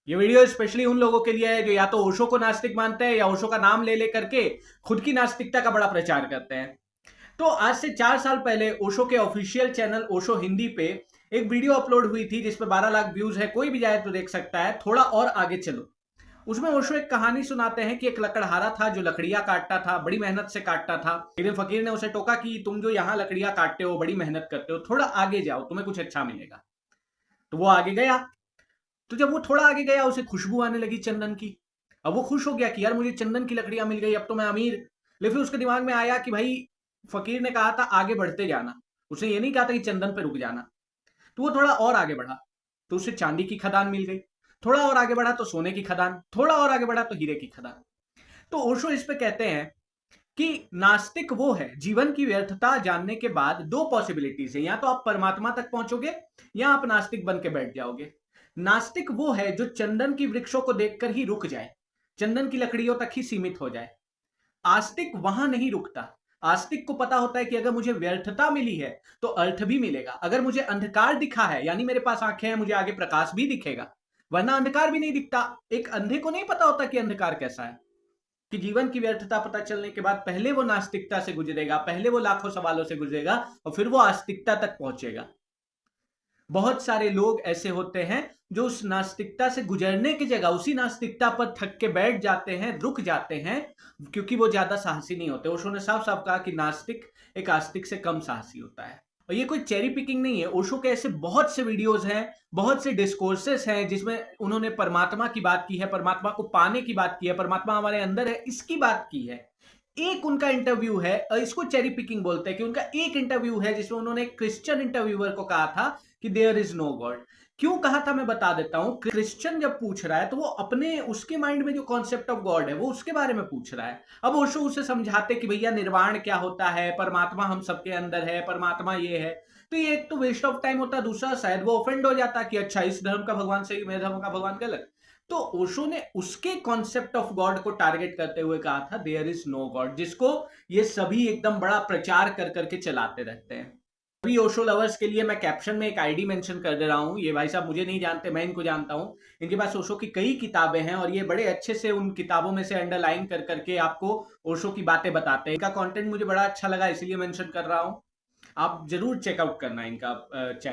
ये video specially उन लोगों के लिए है जो या तो ओशो को नास्तिक मानते हैं या ओशो का नाम ले लेकर के खुद की नास्तिकता का बड़ा प्रचार करते हैं। तो आज से 4 साल पहले ओशो के ऑफिशियल चैनल ओशो हिंदी पे एक वीडियो अपलोड हुई थी जिसपे 12 लाख व्यूज है, कोई भी जाए तो देख सकता है। थोड़ा और आगे चलो, उसमें ओशो एक कहानी सुनाते हैं कि एक लकड़हारा था जो लकड़ियां काटता था, बड़ी मेहनत से काटता था। एक दिन फकीर ने उसे टोका कि तुम जो यहाँ लकड़ियां काटते हो, बड़ी मेहनत करते हो, थोड़ा आगे जाओ, तुम्हें कुछ अच्छा मिलेगा। तो वो आगे गया। तो जब वो थोड़ा आगे गया उसे खुशबू आने लगी चंदन की। अब वो खुश हो गया कि यार मुझे चंदन की लकड़ियां मिल गई, अब तो मैं अमीर। लेकिन फिर उसके दिमाग में आया कि भाई फकीर ने कहा था आगे बढ़ते जाना, उसने ये नहीं कहा था कि चंदन पे रुक जाना। तो वो थोड़ा और आगे बढ़ा तो उसे चांदी की खदान मिल गई। थोड़ा और आगे बढ़ा तो सोने की खदान, थोड़ा और आगे बढ़ा तो हीरे की खदान। तो ओशो इस पे कहते हैं कि नास्तिक वो है, जीवन की व्यर्थता जानने के बाद दो पॉसिबिलिटीज है, या तो आप परमात्मा तक पहुंचोगे या आप नास्तिक बन के बैठ जाओगे। नास्तिक वो है जो चंदन की वृक्षों को देखकर ही रुक जाए, चंदन की लकड़ियों तक ही सीमित हो जाए। आस्तिक वहां नहीं रुकता। आस्तिक को पता होता है कि अगर मुझे व्यर्थता मिली है तो अर्थ भी मिलेगा। अगर मुझे अंधकार दिखा है, यानी मेरे पास आंखें हैं, मुझे आगे प्रकाश भी दिखेगा, वरना अंधकार भी नहीं दिखता। एक अंधे को नहीं पता होता कि अंधकार कैसा है। कि जीवन की व्यर्थता पता चलने के बाद पहले वो नास्तिकता से गुजरेगा, पहले वो लाखों सवालों से गुजरेगा और फिर वो आस्तिकता तक पहुंचेगा। बहुत सारे लोग ऐसे होते हैं जो उस नास्तिकता से गुजरने की जगह उसी नास्तिकता पर थक के बैठ जाते हैं, रुक जाते हैं, क्योंकि वो ज्यादा साहसी नहीं होते। ओशो ने साफ साफ कहा कि नास्तिक एक आस्तिक से कम साहसी होता है। और ये कोई चेरी पिकिंग नहीं है, ओशो के ऐसे बहुत से वीडियोस हैं, बहुत से डिस्कोर्सेस हैं जिसमें उन्होंने परमात्मा की बात की है, परमात्मा को पाने की बात की है, परमात्मा हमारे अंदर है इसकी बात की है। एक उनका इंटरव्यू है, इसको चेरी पिकिंग बोलते हैं, कि उनका एक इंटरव्यू है जिसमें उन्होंने एक क्रिश्चियन इंटरव्यूअर को कहा था कि देयर इज नो गॉड। क्यों कहा था मैं बता देता हूं। क्रिश्चियन जब पूछ रहा है तो वो अपने उसके माइंड में जो कॉन्सेप्ट ऑफ गॉड है वो उसके बारे में पूछ रहा है। अब ओशो उसे समझाते कि भैया निर्वाण क्या होता है, परमात्मा हम सबके अंदर है, परमात्मा ये है। तो ये एक तो वेस्ट ऑफ टाइम होता, दूसरा शायद वो ऑफेंड हो जाता कि अच्छा इस धर्म का भगवान सही, मेरे धर्म का भगवान गलत। तो ओशो ने उसके कॉन्सेप्ट ऑफ गॉड को टारगेट करते हुए कहा था देयर इज नो गॉड, जिसको ये सभी एकदम बड़ा प्रचार कर करके चलाते रहते हैं। अभी ओशो लवर्स के लिए मैं कैप्शन में एक आईडी मेंशन कर दे रहा हूं। ये भाई साहब मुझे नहीं जानते, मैं इनको जानता हूं। इनके पास ओशो की कई किताबें हैं और ये बड़े अच्छे से उन किताबों में से अंडरलाइन कर करके आपको ओशो की बातें बताते हैं। इनका कंटेंट मुझे बड़ा अच्छा लगा इसलिए मेंशन कर रहा हूं। आप जरूर चेकआउट करना इनका चैनल।